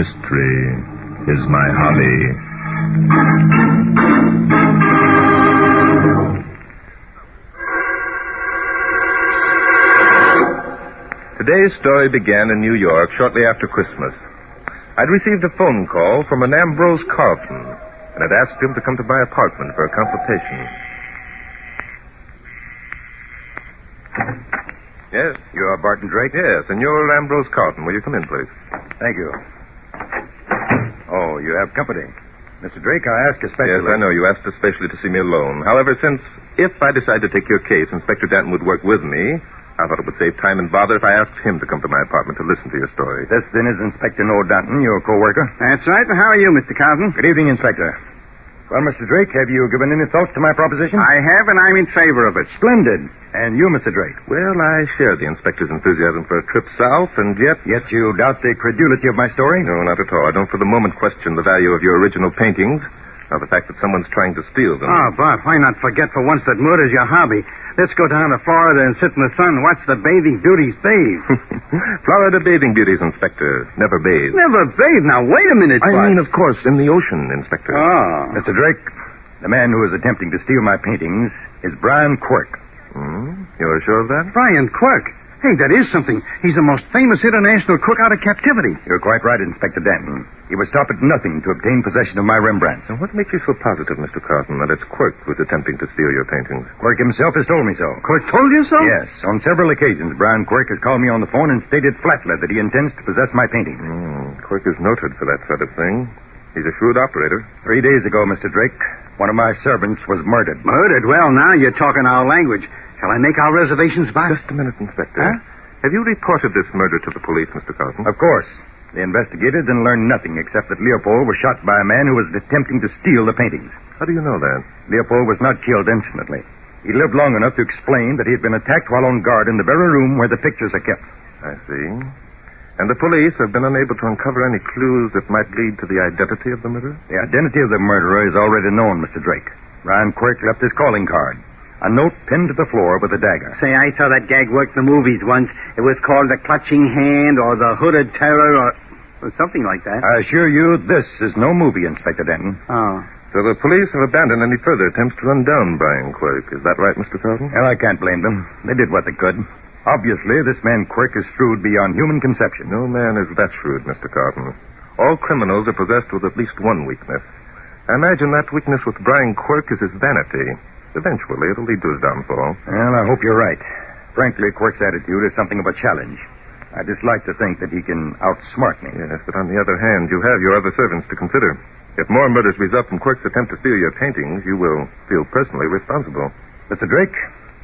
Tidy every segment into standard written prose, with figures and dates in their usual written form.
mystery is my hobby. Today's story began in New York shortly after Christmas. I'd received a phone call from an Ambrose Carlton, and had asked him to come to my apartment for a consultation. Yes? You are Barton Drake? Yes, and you're Ambrose Carlton. Will you come in, please? Thank you. Oh, you have company. Mr. Drake, I ask especially... Yes, I know. You asked especially to see me alone. However, if I decide to take your case, Inspector Danton would work with me. I thought it would save time and bother if I asked him to come to my apartment to listen to your story. This, then, is Inspector Noel Danton, your co-worker? That's right. And how are you, Mr. Carlton? Good evening, Inspector. Well, Mr. Drake, have you given any thoughts to my proposition? I have, and I'm in favor of it. Splendid. And you, Mr. Drake? Well, I share the inspector's enthusiasm for a trip south, and yet... Yet you doubt the credulity of my story? No, not at all. I don't for the moment question the value of your original paintings, or the fact that someone's trying to steal them. Oh, Bart, why not forget for once that murder's your hobby? Let's go down to Florida and sit in the sun and watch the bathing beauties bathe. Florida bathing beauties, Inspector. Never bathe. Never bathe? Now, wait a minute, Bart. I mean, of course, in the ocean, Inspector. Oh. Mr. Drake, the man who is attempting to steal my paintings is Brian Quirk. You're sure of that? Brian Quirk? Hey, that is something. He's the most famous international crook out of captivity. You're quite right, Inspector Danton. He would stop at nothing to obtain possession of my Rembrandts. And what makes you so positive, Mr. Carlton, that it's Quirk who's attempting to steal your paintings? Quirk himself has told me so. Quirk told you so? Yes. On several occasions, Brian Quirk has called me on the phone and stated flatly that he intends to possess my paintings. Quirk is noted for that sort of thing. He's a shrewd operator. 3 days ago, Mr. Drake, one of my servants was murdered. Murdered? Well, now you're talking our language. Shall I make our reservations, Bart? Just a minute, Inspector. Huh? Have you reported this murder to the police, Mr. Carlton? Of course. They investigated and learned nothing except that Leopold was shot by a man who was attempting to steal the paintings. How do you know that? Leopold was not killed instantly. He lived long enough to explain that he had been attacked while on guard in the very room where the pictures are kept. I see. And the police have been unable to uncover any clues that might lead to the identity of the murderer? The identity of the murderer is already known, Mr. Drake. Ryan Quirk left his calling card. A note pinned to the floor with a dagger. Say, I saw that gag work in the movies once. It was called The Clutching Hand or The Hooded Terror or something like that. I assure you, this is no movie, Inspector Denton. Oh. So the police have abandoned any further attempts to run down Brian Quirk. Is that right, Mr. Carlton? Well, I can't blame them. They did what they could. Obviously, this man Quirk is shrewd beyond human conception. No man is that shrewd, Mr. Carlton. All criminals are possessed with at least one weakness. I imagine that weakness with Brian Quirk is his vanity. Eventually, it'll lead to his downfall. Well, I hope you're right. Frankly, Quirk's attitude is something of a challenge. I dislike to think that he can outsmart me. Yes, but on the other hand, you have your other servants to consider. If more murders result from Quirk's attempt to steal your paintings, you will feel personally responsible. Mr. Drake,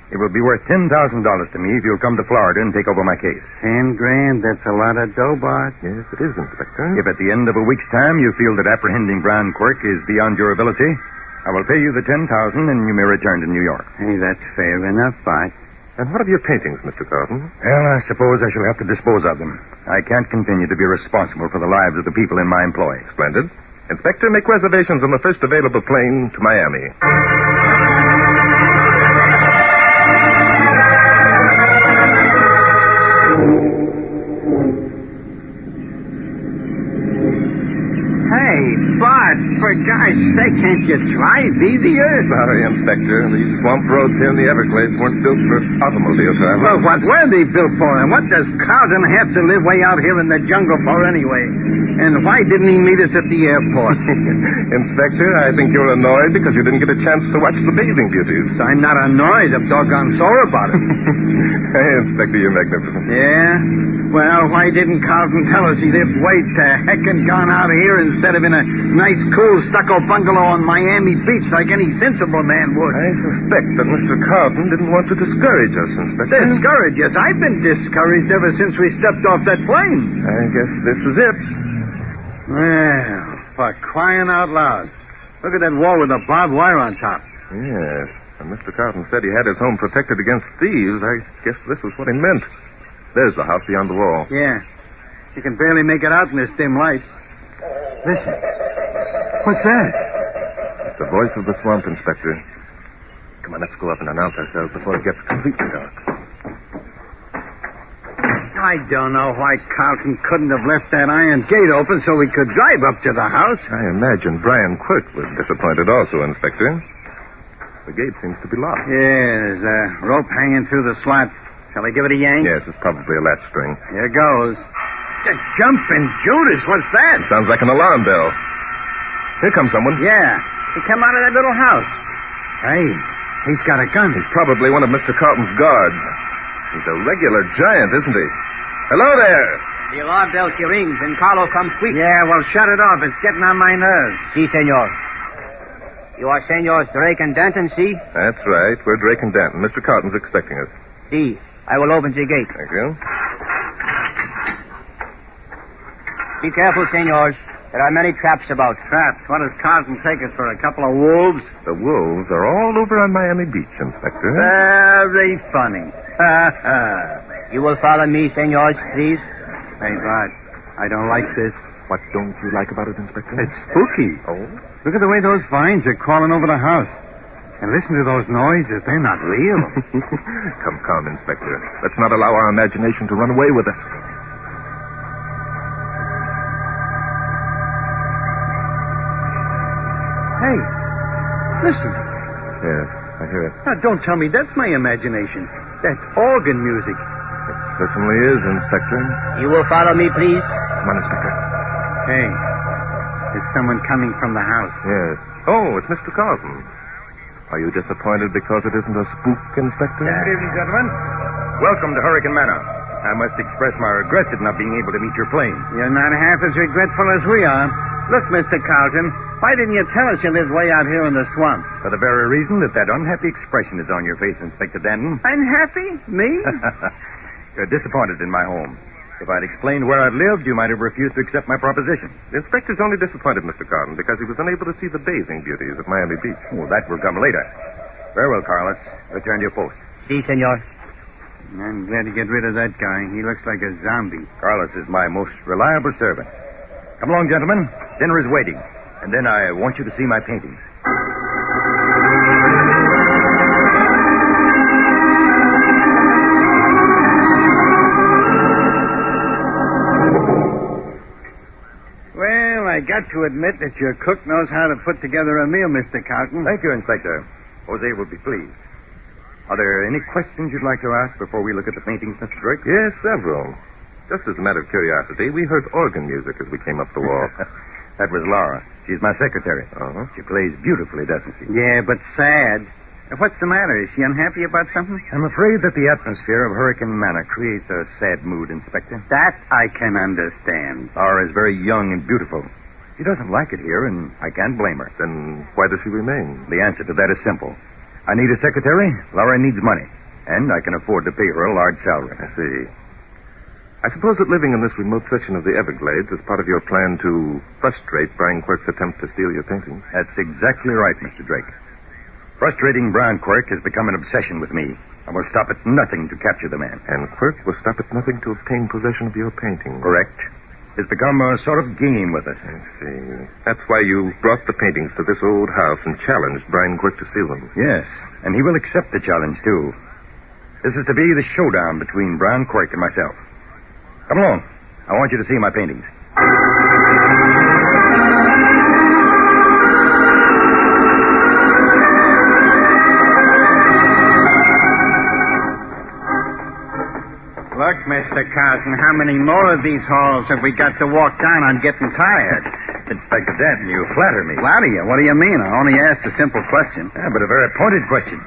it will be worth $10,000 to me if you'll come to Florida and take over my case. $10,000, that's a lot of dough, Bart. Yes, it is, Inspector. If at the end of a week's time you feel that apprehending Brian Quirk is beyond your ability, I will pay you the $10,000 and you may return to New York. Hey, that's fair enough, Bart. And what of your paintings, Mr. Carlton? Well, I suppose I shall have to dispose of them. I can't continue to be responsible for the lives of the people in my employ. Splendid. Inspector, make reservations on the first available plane to Miami. Hey, Bart, for God's sake, can't you drive easier? Sorry, Inspector. These swamp roads here in the Everglades weren't built for automobile travel. Well, what were they built for? And what does Carlton have to live way out here in the jungle for anyway? And why didn't he meet us at the airport? Inspector, I think you're annoyed because you didn't get a chance to watch the bathing beauties. I'm not annoyed. I'm doggone sore about it. Hey, Inspector, you're magnificent. Yeah? Well, why didn't Carlton tell us he lived way to heck and gone out here instead of in a nice, cool stucco bungalow on Miami Beach like any sensible man would? I suspect that Mr. Carlton didn't want to discourage us, Inspector. Discourage us? I've been discouraged ever since we stepped off that plane. I guess this is it. Well, for crying out loud. Look at that wall with the barbed wire on top. Yes. And Mr. Carlton said he had his home protected against thieves. I guess this was what he meant. There's the house beyond the wall. Yeah. You can barely make it out in this dim light. Listen. What's that? It's the voice of the swamp, Inspector. Come on, let's go up and announce ourselves before it gets completely dark. I don't know why Carlton couldn't have left that iron gate open so we could drive up to the house. I imagine Brian Quirk was disappointed also, Inspector. The gate seems to be locked. Yeah, there's a rope hanging through the slot. Shall I give it a yank? Yes, it's probably a latch string. Here goes. Jumping Judas, what's that? Sounds like an alarm bell. Here comes someone. Yeah, he come out of that little house. Hey, he's got a gun. He's probably one of Mr. Carlton's guards. He's a regular giant, isn't he? Hello there. The alarm bell she rings, and Carlo comes quick. Yeah, well, shut it off. It's getting on my nerves. Si, senor. You are senors Drake and Danton, si? That's right. We're Drake and Danton. Mr. Carlton's expecting us. Si. I will open the gate. Thank you. Be careful, senors. There are many traps about. Traps? What does Carlton take us for, a couple of wolves? The wolves are all over on Miami Beach, Inspector. Very funny. You will follow me, senors, please. Hey, Bart, I don't like this. What don't you like about it, Inspector? It's spooky. Oh? Look at the way those vines are crawling over the house. And listen to those noises. They're not real. Come, Inspector. Let's not allow our imagination to run away with us. Hey, listen. Yes, I hear it. Now, don't tell me that's my imagination. That's organ music. It certainly is, Inspector. You will follow me, please. Come on, Inspector. Hey, there's someone coming from the house. Yes. Oh, it's Mr. Carlton. Are you disappointed because it isn't a spook, Inspector? Good evening, gentlemen. Welcome to Hurricane Manor. I must express my regrets at not being able to meet your plane. You're not half as regretful as we are. Look, Mr. Carlton, why didn't you tell us you lived way out here in the swamp? For the very reason that unhappy expression is on your face, Inspector Danton. Unhappy? Me? You're disappointed in my home. If I'd explained where I'd lived, you might have refused to accept my proposition. The inspector's only disappointed, Mr. Carlton, because he was unable to see the bathing beauties of Miami Beach. Well, that will come later. Very well, Carlos. Return to your post. Si, senor. I'm glad to get rid of that guy. He looks like a zombie. Carlos is my most reliable servant. Come along, gentlemen. Dinner is waiting. And then I want you to see my paintings. Well, I got to admit that your cook knows how to put together a meal, Mr. Carlton. Thank you, Inspector. Jose will be pleased. Are there any questions you'd like to ask before we look at the paintings, Mr. Drake? Yes, several. Just as a matter of curiosity, we heard organ music as we came up the wall. That was Laura. She's my secretary. Uh-huh. She plays beautifully, doesn't she? Yeah, but sad. What's the matter? Is she unhappy about something? I'm afraid that the atmosphere of Hurricane Manor creates a sad mood, Inspector. That I can understand. Laura is very young and beautiful. She doesn't like it here, and I can't blame her. Then why does she remain? The answer to that is simple. I need a secretary. Laura needs money. And I can afford to pay her a large salary. I see. I suppose that living in this remote section of the Everglades is part of your plan to frustrate Brian Quirk's attempt to steal your paintings. That's exactly right, Mr. Drake. Frustrating Brian Quirk has become an obsession with me. I will stop at nothing to capture the man. And Quirk will stop at nothing to obtain possession of your paintings. Correct. It's become a sort of game with us. I see. That's why you brought the paintings to this old house and challenged Brian Quirk to steal them. Yes, and he will accept the challenge, too. This is to be the showdown between Brian Quirk and myself. Come along. I want you to see my paintings. Look, Mr. Carlton, how many more of these halls have we got to walk down? I'm getting tired. Inspector Danton, you flatter me. Flatter you? What do you mean? I only asked a simple question. Yeah, but a very pointed question.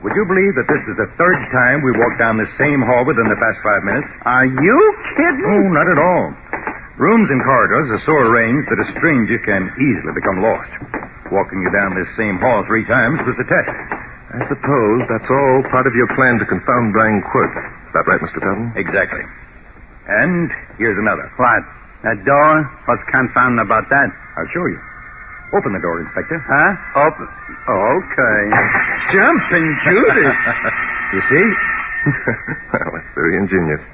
Would you believe that this is the third time we walked down this same hall within the past 5 minutes? Are you kidding? Oh, not at all. Rooms and corridors are so arranged that a stranger can easily become lost. Walking you down this same hall 3 times was a test. I suppose that's all part of your plan to confound Brian Quirk. Is that right, Mr. Carlton? Exactly. And here's another. What? That door? What's confounding about that? I'll show you. Open the door, Inspector. Huh? Open. Okay. Jumping Judas. You see? Well, that's very ingenious.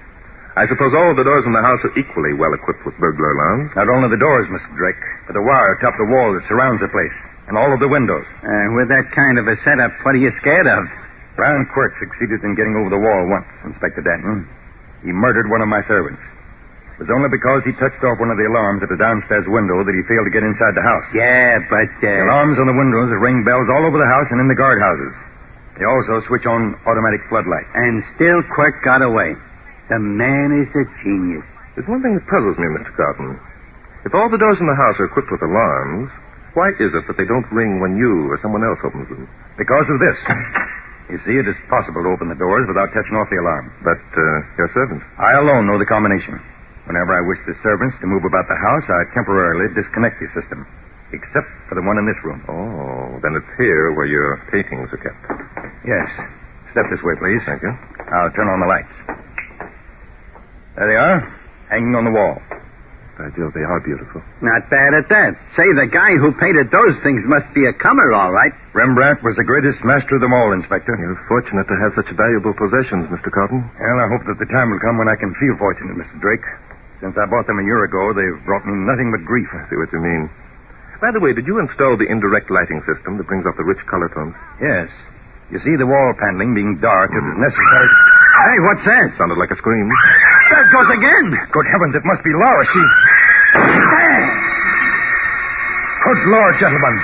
I suppose all the doors in the house are equally well equipped with burglar alarms. Not only the doors, Mr. Drake, but the wire atop the wall that surrounds the place, and all of the windows. With that kind of a setup, what are you scared of? Brian Quirk succeeded in getting over the wall once, Inspector Danton. he murdered one of my servants. It was only because he touched off one of the alarms at the downstairs window that he failed to get inside the house. Yeah, but, The alarms on the windows ring bells all over the house and in the guardhouses. They also switch on automatic floodlights. And still Quirk got away. The man is a genius. There's one thing that puzzles me, Mr. Carton. If all the doors in the house are equipped with alarms, why is it that they don't ring when you or someone else opens them? Because of this. You see, it is possible to open the doors without touching off the alarm. But, your servants. I alone know the combination. Whenever I wish the servants to move about the house, I temporarily disconnect the system. Except for the one in this room. Oh, then it's here where your paintings are kept. Yes. Step this way, please. Thank you. I'll turn on the lights. There they are, hanging on the wall. By Jove, they are beautiful. Not bad at that. Say, the guy who painted those things must be a comer, all right. Rembrandt was the greatest master of them all, Inspector. You're fortunate to have such valuable possessions, Mr. Carton. Well, I hope that the time will come when I can feel fortunate, Mr. Drake. Since I bought them a year ago, they've brought me nothing but grief. I see what you mean. By the way, did you install the indirect lighting system that brings out the rich color tones? Yes. You see, the wall paneling being dark, it was necessary. Hey, what's that? Sounded like a scream. There it goes again. Good heavens, it must be Laura. She... Hey. Good Lord, gentlemen.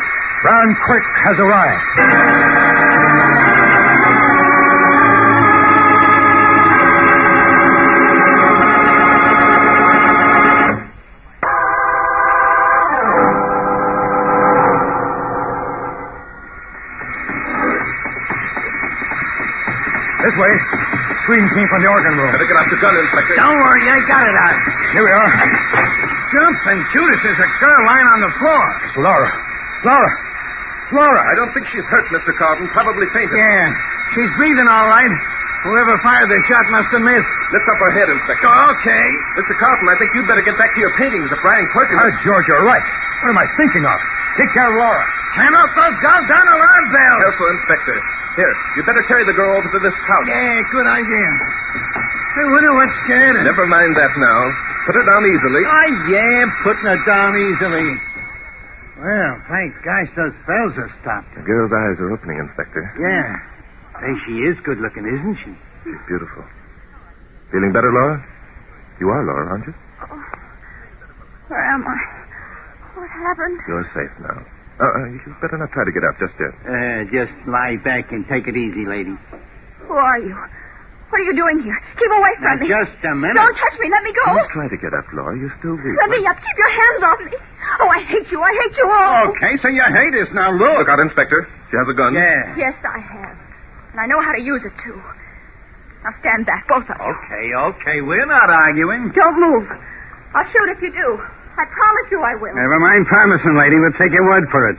Brown Quirk has arrived. This way. Scream came from the organ room. Better get out your gun, Inspector. Don't worry, I got it out. Here we are. Jumping Judas, there's a girl lying on the floor. It's Laura. Laura. I don't think she's hurt, Mr. Carton. Probably fainted. Yeah, she's breathing all right. Whoever fired the shot must have missed. Lift up her head, Inspector. Okay. Mr. Carton, I think you'd better get back to your paintings of Brian Quirk. George, you're right. What am I thinking of? Take care of Laura. Turn off those goddamn alarm bells. Careful, Inspector. Here, you'd better carry the girl over to this couch. Yeah, good idea. I wonder what scared her. Never mind that now. Put her down easily. Yeah, putting her down easily. Well, thank gosh those bells are stopped. The girl's eyes are opening, Inspector. Yeah. Say, she is good looking, isn't she? She's beautiful. Feeling better, Laura? You are Laura, aren't you? Oh, where am I? What happened? You're safe now. You'd better not try to get up just yet. Just lie back and take it easy, lady. Who are you? What are you doing here? Keep away from me. Just a minute. Don't touch me. Let me go. Don't try to get up, Laura. You're still weak. Let me up. Keep your hands off me. Oh, I hate you. I hate you all. Okay, so you hate us now. Look. Look out, Inspector. She has a gun. Yeah. Yes, I have. And I know how to use it, too. Now stand back, both of you. Okay. We're not arguing. Don't move. I'll shoot if you do. I promise you I will. Never mind promising, lady. We'll take your word for it.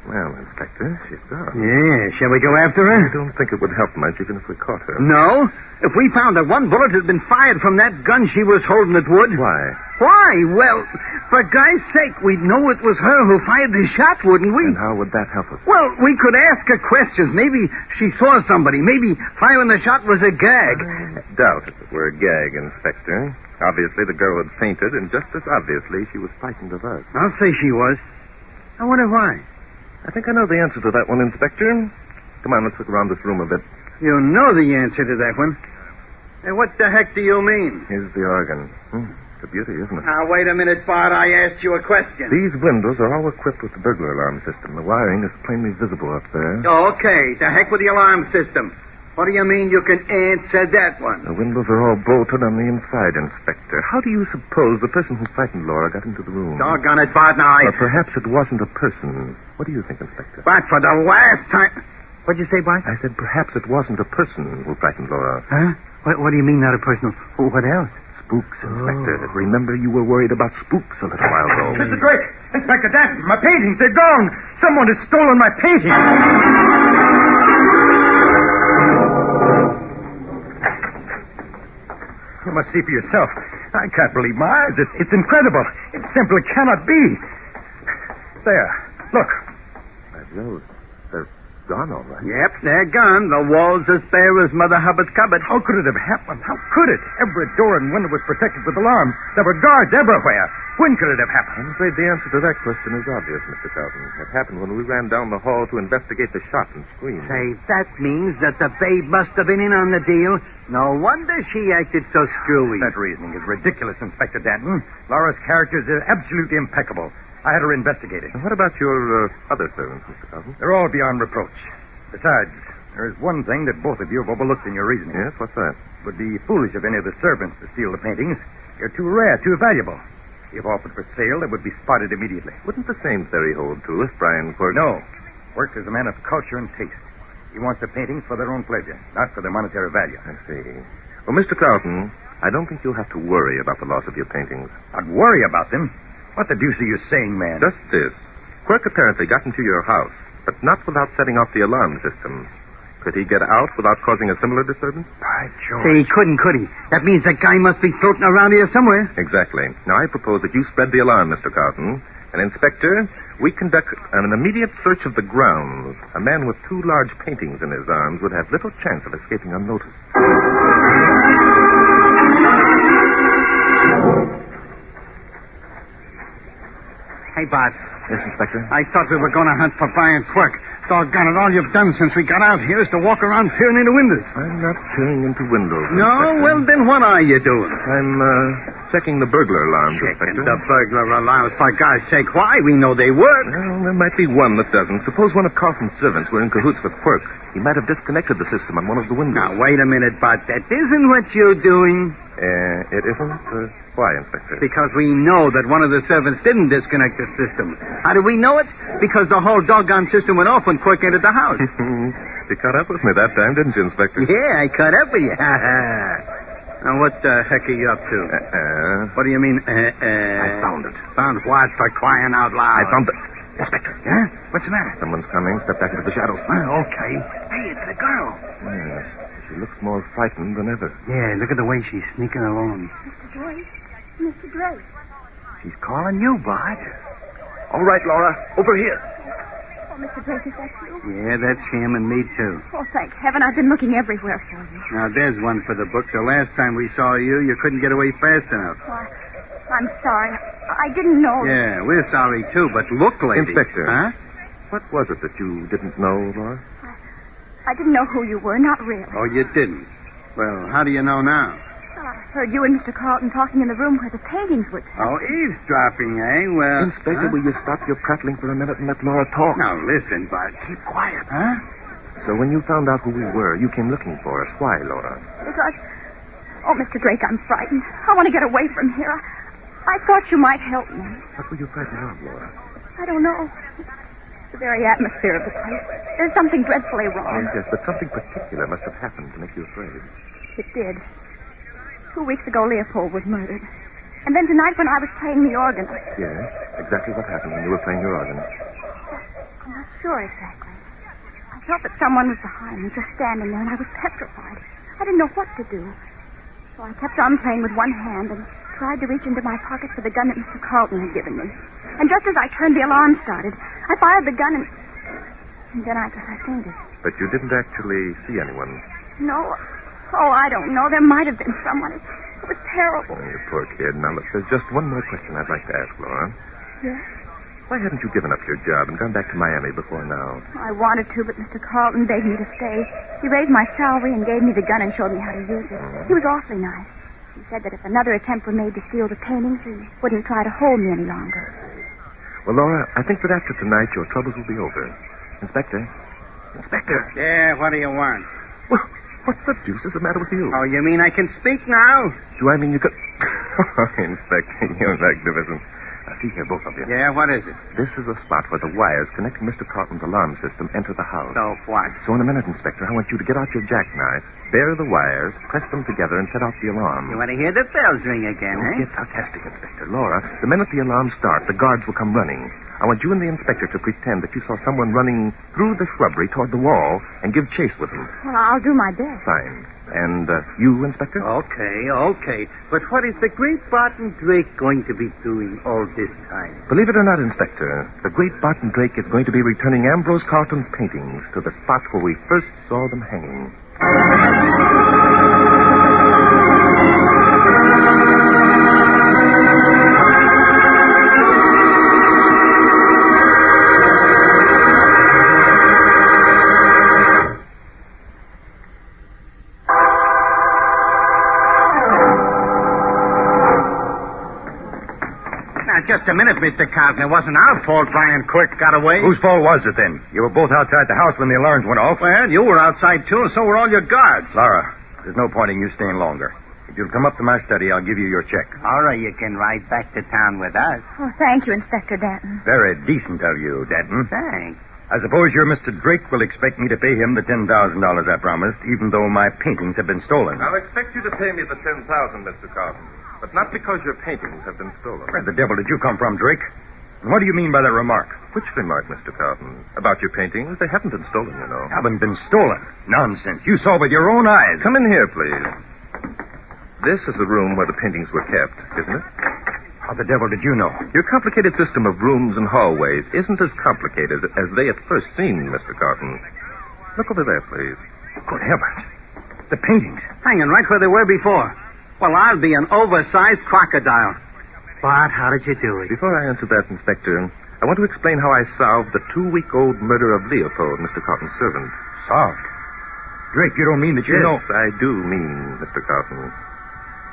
Well, Inspector, she's gone. Yeah, shall we go after her? I don't think it would help much even if we caught her. No. If we found that one bullet had been fired from that gun she was holding, it would. Why? Why? Well, for Guy's sake, we'd know it was her who fired the shot, wouldn't we? And how would that help us? Well, we could ask her questions. Maybe she saw somebody. Maybe firing the shot was a gag. I doubt if it were a gag, Inspector. Obviously, the girl had fainted, and just as obviously, she was frightened of us. I'll say she was. I wonder why. I think I know the answer to that one, Inspector. Come on, let's look around this room a bit. You know the answer to that one. Hey, what the heck do you mean? Here's the organ. It's a beauty, isn't it? Now, wait a minute, Bart. I asked you a question. These windows are all equipped with the burglar alarm system. The wiring is plainly visible up there. Okay, the heck with the alarm system. What do you mean you can answer that one? The windows are all bolted on the inside, Inspector. How do you suppose the person who frightened Laura got into the room? Doggone it, Bart. Now, Or perhaps it wasn't a person. What do you think, Inspector? Bart, for the last time... What'd you say, Bart? I said perhaps it wasn't a person who frightened Laura. Huh? What do you mean, not a person? What else? Spooks, Inspector. Remember you were worried about spooks a little while ago. Mr. Drake! Inspector Danton! My paintings, they're gone! Someone has stolen my paintings! You must see for yourself. I can't believe my eyes. It's incredible. It simply cannot be. There. Look. By Jove. gone, all right. Yep, they're gone. The wall's as bare as Mother Hubbard's cupboard. How could it have happened? How could it? Every door and window was protected with alarms. There were guards everywhere. When could it have happened? I'm afraid the answer to that question is obvious, Mr. Carlton. It happened when we ran down the hall to investigate the shot and scream. Say, that means that the babe must have been in on the deal. No wonder she acted so screwy. That reasoning is ridiculous, Inspector Danton. Laura's character is absolutely impeccable. I had her investigated. And what about your other servants, Mr. Carlton? They're all beyond reproach. Besides, there is one thing that both of you have overlooked in your reasoning. Yes, what's that? It would be foolish of any of the servants to steal the paintings. They're too rare, too valuable. If offered for sale, they would be spotted immediately. Wouldn't the same theory hold true if Brian Quirk... No. Quirk is a man of culture and taste. He wants the paintings for their own pleasure, not for their monetary value. I see. Well, Mr. Carlton, I don't think you'll have to worry about the loss of your paintings. I'd worry about them. What the deuce are you saying, man? Just this. Quirk apparently got into your house, but not without setting off the alarm system. Could he get out without causing a similar disturbance? By George. Say, he couldn't, could he? That means that guy must be floating around here somewhere. Exactly. Now, I propose that you spread the alarm, Mr. Carlton. And, Inspector, we conduct an immediate search of the grounds. A man with 2 large paintings in his arms would have little chance of escaping unnoticed. Hey, Bart. Yes, Inspector? I thought we were going to hunt for Brian Quirk. Doggone it, all you've done since we got out here is to walk around peering into windows. I'm not peering into windows, No? Inspector. Well, then what are you doing? I'm, checking the burglar alarms, Checking Inspector. the burglar alarms. For God's sake, why? We know they work. Well, there might be one that doesn't. Suppose one of Carlton's servants were in cahoots with Quirk. He might have disconnected the system on one of the windows. Now, wait a minute, Bart. That isn't what you're doing. It isn't? Why, Inspector? Because we know that one of the servants didn't disconnect the system. How do we know it? Because the whole doggone system went off when Quirk entered the house. You caught up with me that time, didn't you, Inspector? Yeah, I caught up with you. Now, what the heck are you up to? What do you mean, I found it. Found what, for crying out loud? I found it. Inspector. Huh? What's the matter? Someone's coming. Step back into the shadows. Okay. Hey, it's the girl. Yes. She looks more frightened than ever. Yeah, look at the way she's sneaking along. Mr. Drake. Mr. Drake. She's calling you, Bart. All right, Laura. Over here. Oh, Mr. Drake, is that you? Yeah, that's him and me, too. Oh, thank heaven. I've been looking everywhere for you. Now, there's one for the book. The last time we saw you, you couldn't get away fast enough. Why, I'm sorry. I didn't know. Yeah, we're sorry, too, but look, lady. Inspector. Huh? What was it that you didn't know, Laura? I didn't know who you were, not really. Oh, you didn't? Well, how do you know now? Well, I heard you and Mr. Carlton talking in the room where the paintings were kept. Oh, eavesdropping, eh? Well... Inspector, will you stop your prattling for a minute and let Laura talk? Now, listen, Bart. Keep quiet. Huh? So when you found out who we were, you came looking for us. Why, Laura? Because... Oh, Mr. Drake, I'm frightened. I want to get away from here. I thought you might help me. What were you frightened of, Laura? I don't know. The very atmosphere of the place. There's something dreadfully wrong. Yes, but something particular must have happened to make you afraid. It did. 2 weeks ago, Leopold was murdered. And then tonight when I was playing the organ... Yes, exactly what happened when you were playing your organ. I'm not sure exactly. I felt that someone was behind me, just standing there, and I was petrified. I didn't know what to do. So I kept on playing with one hand and tried to reach into my pocket for the gun that Mr. Carlton had given me. And just as I turned, the alarm started. I fired the gun and then I guess I fainted. But you didn't actually see anyone. No. Oh, I don't know. There might have been someone. It was terrible. Oh, you poor kid. Now, look, there's just one more question I'd like to ask, Laura. Yes? Why hadn't you given up your job and gone back to Miami before now? I wanted to, but Mr. Carlton begged me to stay. He raised my salary and gave me the gun and showed me how to use it. He was awfully nice. He said that if another attempt were made to steal the paintings, he wouldn't try to hold me any longer. Well, Laura, I think that after tonight, your troubles will be over. Inspector? Inspector! Yeah, what do you want? Well, what the deuce is the matter with you? Oh, you mean I can speak now? Do I mean you could... Inspector, you're magnificent. Now, see here, both of you. Yeah, what is it? This is the spot where the wires connecting Mr. Carlton's alarm system enter the house. So what? So in a minute, Inspector, I want you to get out your jackknife, bare the wires, press them together, and set off the alarm. You want to hear the bells ring again, Don't get sarcastic, Inspector. Laura, the minute the alarm starts, the guards will come running. I want you and the inspector to pretend that you saw someone running through the shrubbery toward the wall and give chase with them. Well, I'll do my best. Fine. And you, Inspector? Okay. But what is the great Barton Drake going to be doing all this time? Believe it or not, Inspector, the great Barton Drake is going to be returning Ambrose Carlton's paintings to the spot where we first saw them hanging. Just a minute, Mr. Carlton. It wasn't our fault Brian Quirk got away. Whose fault was it then? You were both outside the house when the alarms went off. Well, you were outside, too, and so were all your guards. Laura, there's no point in you staying longer. If you'll come up to my study, I'll give you your check. All right, you can ride back to town with us. Oh, thank you, Inspector Danton. Very decent of you, Danton. Thanks. I suppose your Mr. Drake will expect me to pay him the $10,000 I promised, even though my paintings have been stolen. I'll expect you to pay me the $10,000, Mr. Carlton. But not because your paintings have been stolen. Where the devil did you come from, Drake? And what do you mean by that remark? Which remark, Mr. Carlton? About your paintings? They haven't been stolen, you know. Haven't been stolen. Nonsense. You saw with your own eyes. Come in here, please. This is the room where the paintings were kept, isn't it? How the devil did you know? Your complicated system of rooms and hallways isn't as complicated as they at first seemed, Mr. Carlton. Look over there, please. Good heavens. The paintings. Hanging right where they were before. Well, I'll be an oversized crocodile. Bart, how did you do it? Before I answer that, Inspector, I want to explain how I solved the 2-week-old murder of Leopold, Mr. Carlton's servant. Solved? Drake, you don't mean that you know... Yes, I do mean, Mr. Carlton.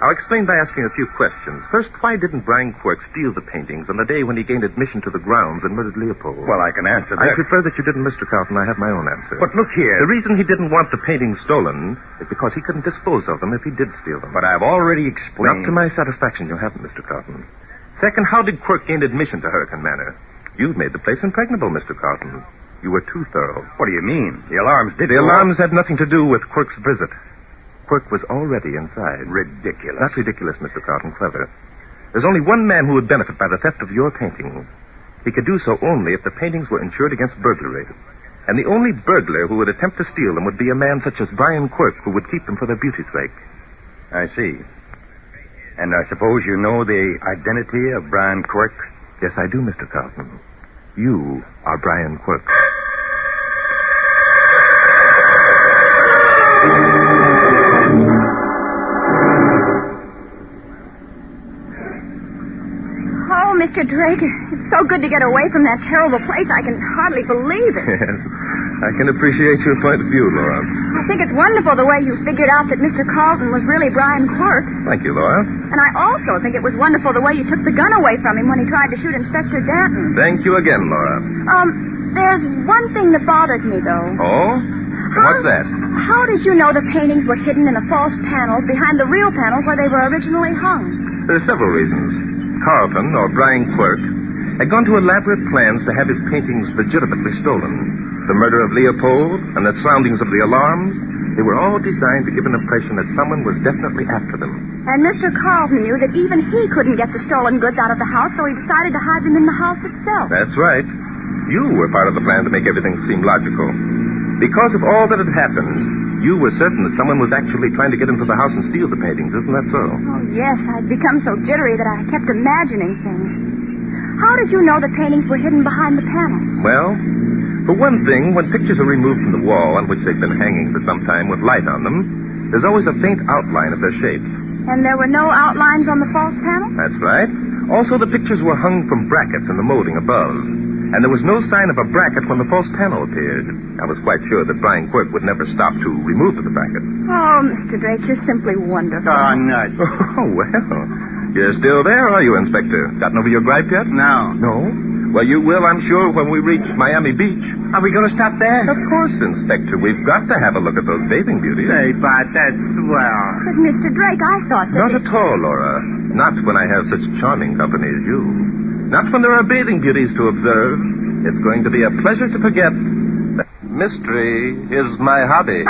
I'll explain by asking a few questions. First, why didn't Brian Quirk steal the paintings on the day when he gained admission to the grounds and murdered Leopold? Well, I can answer that. I prefer that you didn't, Mr. Carlton. I have my own answer. But look here. The reason he didn't want the paintings stolen is because he couldn't dispose of them if he did steal them. But I've already explained... Not to my satisfaction, you haven't, Mr. Carlton. Second, how did Quirk gain admission to Hurricane Manor? You've made the place impregnable, Mr. Carlton. You were too thorough. What do you mean? The alarms did... The alarms had nothing to do with Quirk's visit. Quirk was already inside. Ridiculous. Not ridiculous, Mr. Carlton. Clever. There's only one man who would benefit by the theft of your paintings. He could do so only if the paintings were insured against burglary. And the only burglar who would attempt to steal them would be a man such as Brian Quirk, who would keep them for their beauty's sake. I see. And I suppose you know the identity of Brian Quirk? Yes, I do, Mr. Carlton. You are Brian Quirk. Oh, Mr. Drake, it's so good to get away from that terrible place. I can hardly believe it. Yes, I can appreciate your point of view, Laura. I think it's wonderful the way you figured out that Mr. Carlton was really Brian Quirk. Thank you, Laura. And I also think it was wonderful the way you took the gun away from him when he tried to shoot Inspector Danton. Thank you again, Laura. There's one thing that bothers me, though. Oh? What's that? How did you know the paintings were hidden in the false panels behind the real panels where they were originally hung? There are several reasons. Carlton, or Brian Quirk, had gone to elaborate plans to have his paintings legitimately stolen. The murder of Leopold and the soundings of the alarms, they were all designed to give an impression that someone was definitely after them. And Mr. Carlton knew that even he couldn't get the stolen goods out of the house, so he decided to hide them in the house itself. That's right. You were part of the plan to make everything seem logical. Because of all that had happened, you were certain that someone was actually trying to get into the house and steal the paintings. Isn't that so? Oh, yes. I'd become so jittery that I kept imagining things. How did you know the paintings were hidden behind the panels? Well, for one thing, when pictures are removed from the wall on which they've been hanging for some time with light on them, there's always a faint outline of their shapes. And there were no outlines on the false panel? That's right. Also, the pictures were hung from brackets in the molding above. And there was no sign of a bracket when the false panel appeared. I was quite sure that Brian Quirk would never stop to remove the bracket. Oh, Mr. Drake, you're simply wonderful. Oh, nuts. Oh, well. You're still there, are you, Inspector? Gotten over your gripe yet? No. No? Well, you will, I'm sure, when we reach Miami Beach. Are we going to stop there? Of course, Inspector. We've got to have a look at those bathing beauties. Say, Bart, that's swell. But, Mr. Drake, I thought that... Not at all, Laura. Not when I have such charming company as you. Not when there are bathing beauties to observe. It's going to be a pleasure to forget that mystery is my hobby.